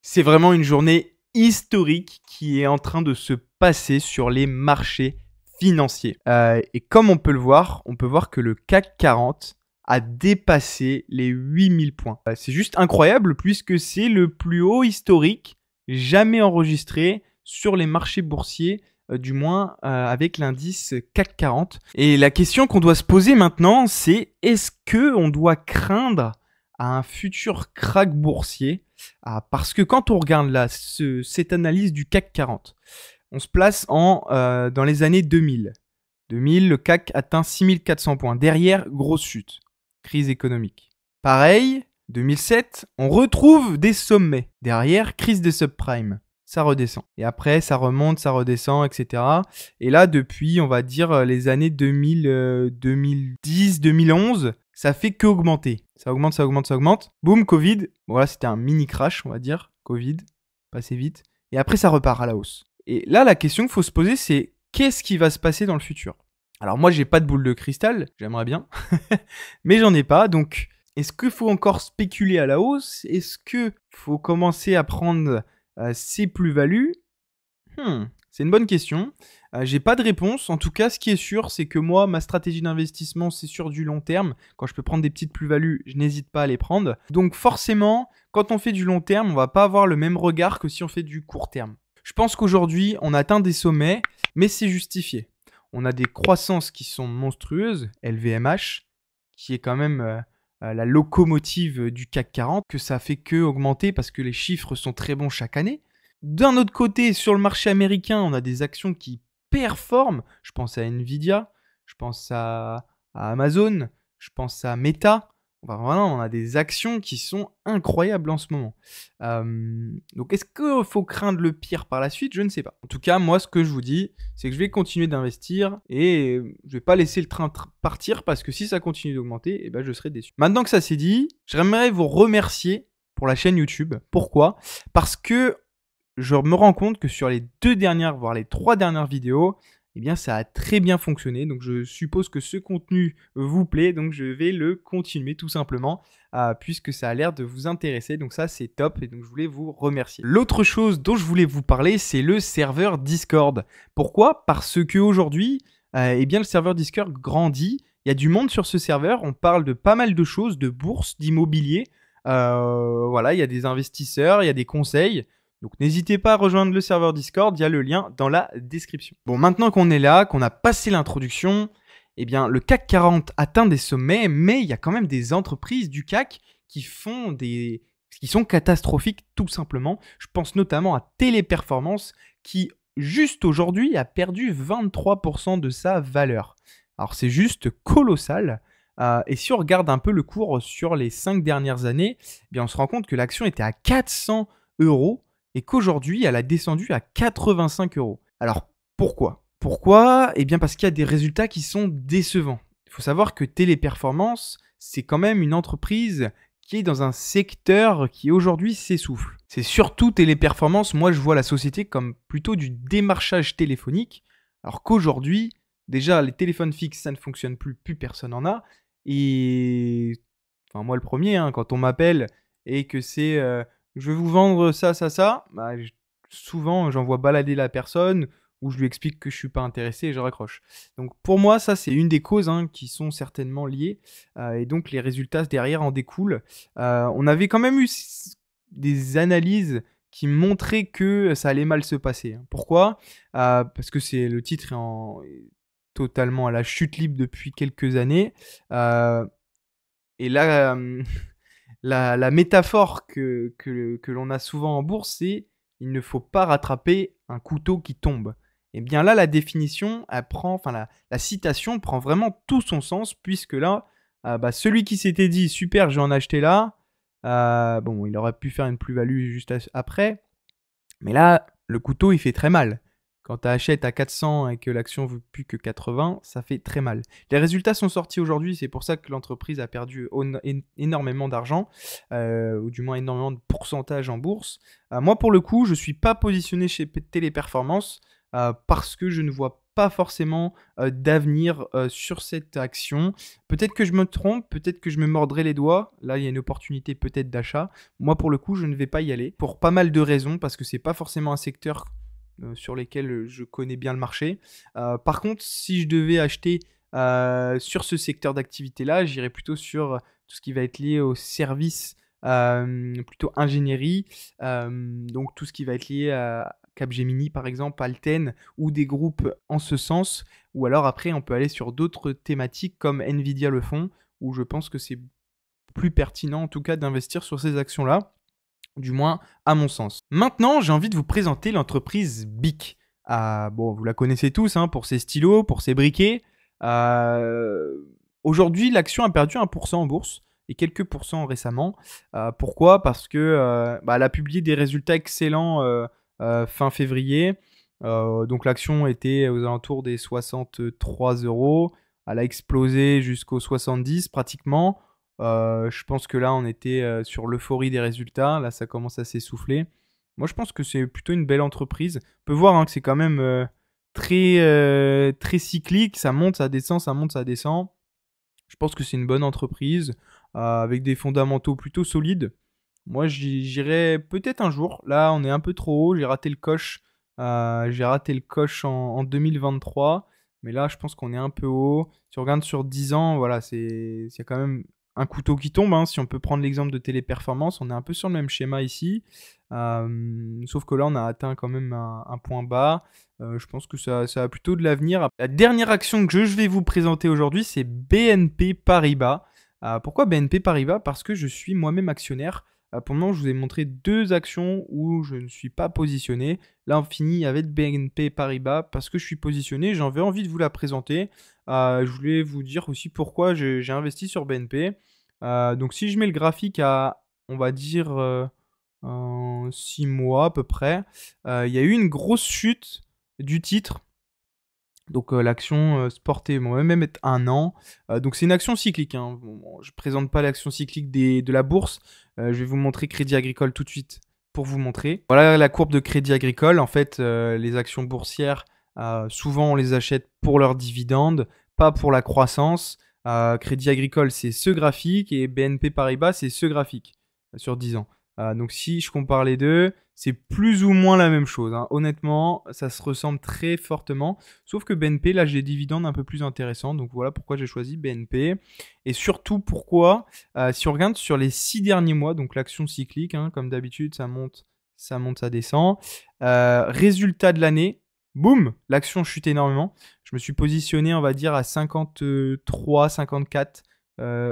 C'est vraiment une journée historique qui est en train de se passer sur les marchés financiers. Et comme on peut voir que le CAC 40 a dépassé les 8000 points. C'est juste incroyable puisque c'est le plus haut historique jamais enregistré sur les marchés boursiers, du moins avec l'indice CAC 40. Et la question qu'on doit se poser maintenant, c'est est-ce qu'on doit craindre un futur krach boursier? Parce que quand on regarde là cette analyse du CAC 40, on se place dans les années 2000. 2000, le CAC atteint 6400 points. Derrière, grosse chute, crise économique. Pareil, 2007, on retrouve des sommets. Derrière, crise des subprimes. Ça redescend. Et après, ça remonte, ça redescend, etc. Et là, depuis, on va dire, les années 2000, 2010, 2011, ça fait qu'augmenter. Ça augmente, ça augmente, ça augmente. Boum, Covid. Voilà, c'était un mini crash, on va dire. Covid, passé vite. Et après, ça repart à la hausse. Et là, la question qu'il faut se poser, c'est qu'est-ce qui va se passer dans le futur? Alors moi, j'ai pas de boule de cristal, j'aimerais bien, mais j'en ai pas. Donc, est-ce qu'il faut encore spéculer à la hausse? Est-ce qu'il faut commencer à prendre ces plus-values? C'est une bonne question. J'ai pas de réponse. En tout cas, ce qui est sûr, c'est que moi, ma stratégie d'investissement, c'est sur du long terme. Quand je peux prendre des petites plus-values, je n'hésite pas à les prendre. Donc forcément, quand on fait du long terme, on va pas avoir le même regard que si on fait du court terme. Je pense qu'aujourd'hui, on atteint des sommets, mais c'est justifié. On a des croissances qui sont monstrueuses, LVMH, qui est quand même la locomotive du CAC 40, que ça fait que augmenter parce que les chiffres sont très bons chaque année. D'un autre côté, sur le marché américain, on a des actions qui performent. Je pense à Nvidia, je pense à Amazon, je pense à Meta. Enfin, voilà, on a des actions qui sont incroyables en ce moment. Donc, est-ce qu'il faut craindre le pire par la suite? Je ne sais pas. En tout cas, moi, ce que je vous dis, c'est que je vais continuer d'investir et je vais pas laisser le train partir parce que si ça continue d'augmenter, eh ben, je serai déçu. Maintenant que ça c'est dit, j'aimerais vous remercier pour la chaîne YouTube. Pourquoi? Parce que je me rends compte que sur les 2 dernières, voire les 3 dernières vidéos, eh bien, ça a très bien fonctionné. Donc, je suppose que ce contenu vous plaît. Donc, je vais le continuer tout simplement, puisque ça a l'air de vous intéresser. Donc, ça, c'est top. Et donc, je voulais vous remercier. L'autre chose dont je voulais vous parler, c'est le serveur Discord. Pourquoi? Parce qu'aujourd'hui, eh bien, le serveur Discord grandit. Il y a du monde sur ce serveur. On parle de pas mal de choses, de bourse, d'immobilier. Voilà, il y a des investisseurs, il y a des conseils. Donc n'hésitez pas à rejoindre le serveur Discord, il y a le lien dans la description. Bon, maintenant qu'on est là, qu'on a passé l'introduction, eh bien le CAC 40 atteint des sommets, mais il y a quand même des entreprises du CAC qui sont catastrophiques tout simplement. Je pense notamment à Téléperformance qui juste aujourd'hui a perdu 23% de sa valeur. Alors c'est juste colossal. Et si on regarde un peu le cours sur les 5 dernières années, eh bien on se rend compte que l'action était à 400 € et qu'aujourd'hui, elle a descendu à 85 €. Alors, pourquoi? Pourquoi? Eh bien, parce qu'il y a des résultats qui sont décevants. Il faut savoir que Téléperformance, c'est quand même une entreprise qui est dans un secteur qui aujourd'hui s'essouffle. C'est surtout Téléperformance, moi je vois la société comme plutôt du démarchage téléphonique, alors qu'aujourd'hui, déjà les téléphones fixes, ça ne fonctionne plus personne en a. Et enfin, moi le premier, hein, quand on m'appelle et que c'est je vais vous vendre ça, ça, ça, bah, souvent j'envoie balader la personne ou je lui explique que je suis pas intéressé et je raccroche. Donc pour moi, ça c'est une des causes qui sont certainement liées et donc les résultats derrière en découlent. On avait quand même eu des analyses qui montraient que ça allait mal se passer. Pourquoi? Parce que le titre est totalement à la chute libre depuis quelques années. Et là, la métaphore que l'on a souvent en bourse, c'est il ne faut pas rattraper un couteau qui tombe. Et bien là, la définition, la citation prend vraiment tout son sens, puisque là, celui qui s'était dit super, je vais en acheter là, bon, il aurait pu faire une plus-value juste après, mais là, le couteau, il fait très mal. Quand tu achètes à 400 et que l'action ne vaut plus que 80, ça fait très mal. Les résultats sont sortis aujourd'hui, c'est pour ça que l'entreprise a perdu énormément d'argent, ou du moins énormément de pourcentage en bourse. Moi, pour le coup, je ne suis pas positionné chez Téléperformance parce que je ne vois pas forcément d'avenir sur cette action. Peut-être que je me trompe, peut-être que je me mordrai les doigts. Là, il y a une opportunité peut-être d'achat. Moi, pour le coup, je ne vais pas y aller pour pas mal de raisons, parce que c'est pas forcément un secteur sur lesquels je connais bien le marché. Par contre, si je devais acheter sur ce secteur d'activité-là, j'irais plutôt sur tout ce qui va être lié aux services, plutôt ingénierie, donc tout ce qui va être lié à Capgemini par exemple, Alten ou des groupes en ce sens. Ou alors après, on peut aller sur d'autres thématiques comme Nvidia le font, où je pense que c'est plus pertinent en tout cas d'investir sur ces actions-là, du moins à mon sens. Maintenant, j'ai envie de vous présenter l'entreprise BIC. Bon, vous la connaissez tous hein, pour ses stylos, pour ses briquets. Aujourd'hui, l'action a perdu 1% en bourse et quelques pourcents récemment. Pourquoi? Parce que elle a publié des résultats excellents fin février. Donc l'action était aux alentours des 63 euros. Elle a explosé jusqu'aux 70 pratiquement. Je pense que là, on était sur l'euphorie des résultats. Là, ça commence à s'essouffler. Moi, je pense que c'est plutôt une belle entreprise. On peut voir hein, que c'est quand même très cyclique. Ça monte, ça descend, ça monte, ça descend. Je pense que c'est une bonne entreprise avec des fondamentaux plutôt solides. Moi, j'irai peut-être un jour. Là, on est un peu trop haut. J'ai raté le coche. En 2023. Mais là, je pense qu'on est un peu haut. Si on regarde sur 10 ans, voilà, c'est quand même un couteau qui tombe. Hein. Si on peut prendre l'exemple de Téléperformance, on est un peu sur le même schéma ici. Sauf que là, on a atteint quand même un point bas. Je pense que ça a plutôt de l'avenir. La dernière action que je vais vous présenter aujourd'hui, c'est BNP Paribas. Pourquoi BNP Paribas? Parce que je suis moi-même actionnaire. Pour le moment, je vous ai montré 2 actions où je ne suis pas positionné. Là, on finit avec BNP Paribas parce que je suis positionné. J'avais envie de vous la présenter. Je voulais vous dire aussi pourquoi j'ai investi sur BNP. Donc, si je mets le graphique à, on va dire, 6 mois à peu près, il y a eu une grosse chute du titre. Donc l'action se portait même être 1 an. Donc c'est une action cyclique. Hein. Bon, je ne présente pas l'action cyclique de la bourse. Je vais vous montrer Crédit Agricole tout de suite pour vous montrer. Voilà la courbe de Crédit Agricole. En fait, les actions boursières, souvent on les achète pour leurs dividendes, pas pour la croissance. Crédit Agricole, c'est ce graphique et BNP Paribas, c'est ce graphique sur 10 ans. Donc si je compare les deux, c'est plus ou moins la même chose. Hein. Honnêtement, ça se ressemble très fortement. Sauf que BNP, là, j'ai des dividendes un peu plus intéressants. Donc voilà pourquoi j'ai choisi BNP. Et surtout pourquoi, si on regarde sur les 6 derniers mois, donc l'action cyclique, hein, comme d'habitude, ça monte, ça descend. Résultat de l'année, boum, l'action chute énormément. Je me suis positionné, on va dire, à 53, 54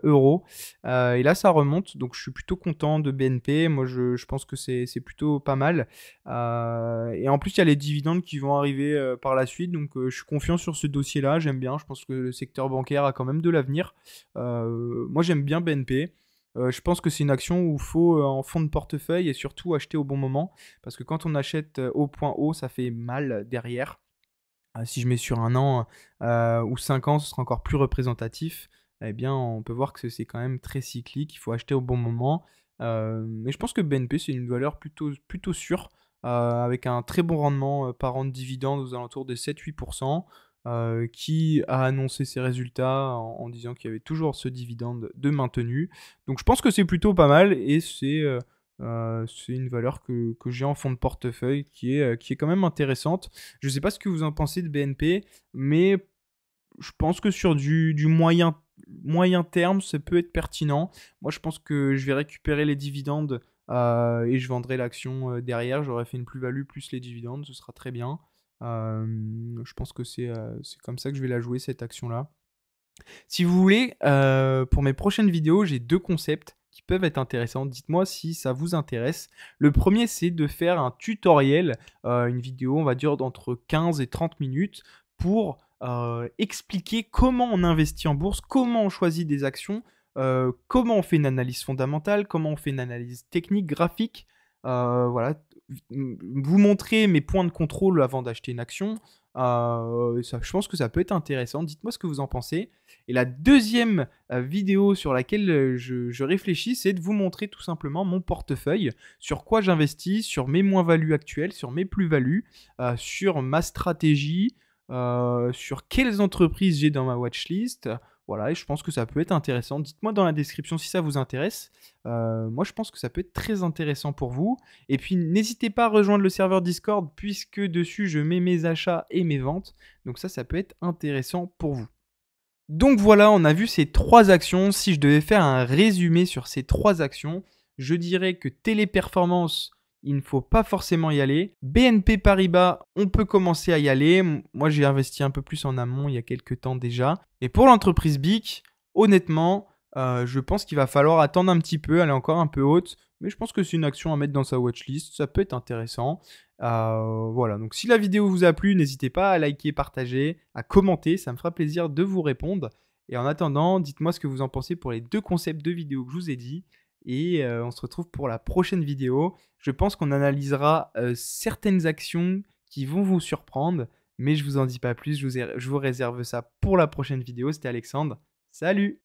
euros. Et là, ça remonte. Donc, je suis plutôt content de BNP. Moi, je pense que c'est plutôt pas mal. Et en plus, il y a les dividendes qui vont arriver par la suite. Donc, je suis confiant sur ce dossier-là. J'aime bien. Je pense que le secteur bancaire a quand même de l'avenir. Moi, j'aime bien BNP. Je pense que c'est une action où il faut en fond de portefeuille et surtout acheter au bon moment. Parce que quand on achète au point haut, ça fait mal derrière. Si je mets sur 1 an ou 5 ans, ce sera encore plus représentatif. Eh bien, on peut voir que c'est quand même très cyclique. Il faut acheter au bon moment. Mais je pense que BNP, c'est une valeur plutôt sûre, avec un très bon rendement par an de dividendes aux alentours de 7-8%, qui a annoncé ses résultats en disant qu'il y avait toujours ce dividende de maintenu. Donc je pense que c'est plutôt pas mal et c'est une valeur que j'ai en fond de portefeuille qui est quand même intéressante. Je ne sais pas ce que vous en pensez de BNP, mais je pense que sur du moyen terme, ça peut être pertinent. Moi, je pense que je vais récupérer les dividendes et je vendrai l'action derrière. J'aurai fait une plus-value plus les dividendes, ce sera très bien. Je pense que c'est comme ça que je vais la jouer, cette action-là. Si vous voulez, pour mes prochaines vidéos, j'ai 2 concepts qui peuvent être intéressants. Dites-moi si ça vous intéresse. Le premier, c'est de faire un tutoriel, une vidéo, on va dire, d'entre 15 et 30 minutes pour expliquer comment on investit en bourse, comment on choisit des actions, comment on fait une analyse fondamentale, comment on fait une analyse technique, graphique. Voilà, vous montrer mes points de contrôle avant d'acheter une action. Je pense que ça peut être intéressant. Dites-moi ce que vous en pensez. Et la deuxième vidéo sur laquelle je réfléchis, c'est de vous montrer tout simplement mon portefeuille, sur quoi j'investis, sur mes moins-values actuelles, sur mes plus-values, sur ma stratégie. sur quelles entreprises j'ai dans ma watchlist. Voilà, et je pense que ça peut être intéressant. Dites-moi dans la description si ça vous intéresse. Moi, je pense que ça peut être très intéressant pour vous. Et puis, n'hésitez pas à rejoindre le serveur Discord puisque dessus, je mets mes achats et mes ventes. Donc ça peut être intéressant pour vous. Donc voilà, on a vu ces 3 actions. Si je devais faire un résumé sur ces 3 actions, je dirais que Téléperformance, il ne faut pas forcément y aller. BNP Paribas, on peut commencer à y aller. Moi, j'ai investi un peu plus en amont il y a quelques temps déjà. Et pour l'entreprise BIC, honnêtement, je pense qu'il va falloir attendre un petit peu. Elle est encore un peu haute, mais je pense que c'est une action à mettre dans sa watchlist. Ça peut être intéressant. Voilà, donc si la vidéo vous a plu, n'hésitez pas à liker, partager, à commenter. Ça me fera plaisir de vous répondre. Et en attendant, dites-moi ce que vous en pensez pour les 2 concepts de vidéo que je vous ai dit. Et on se retrouve pour la prochaine vidéo. Je pense qu'on analysera certaines actions qui vont vous surprendre, mais je vous en dis pas plus. Je vous réserve ça pour la prochaine vidéo. C'était Alexandre. Salut!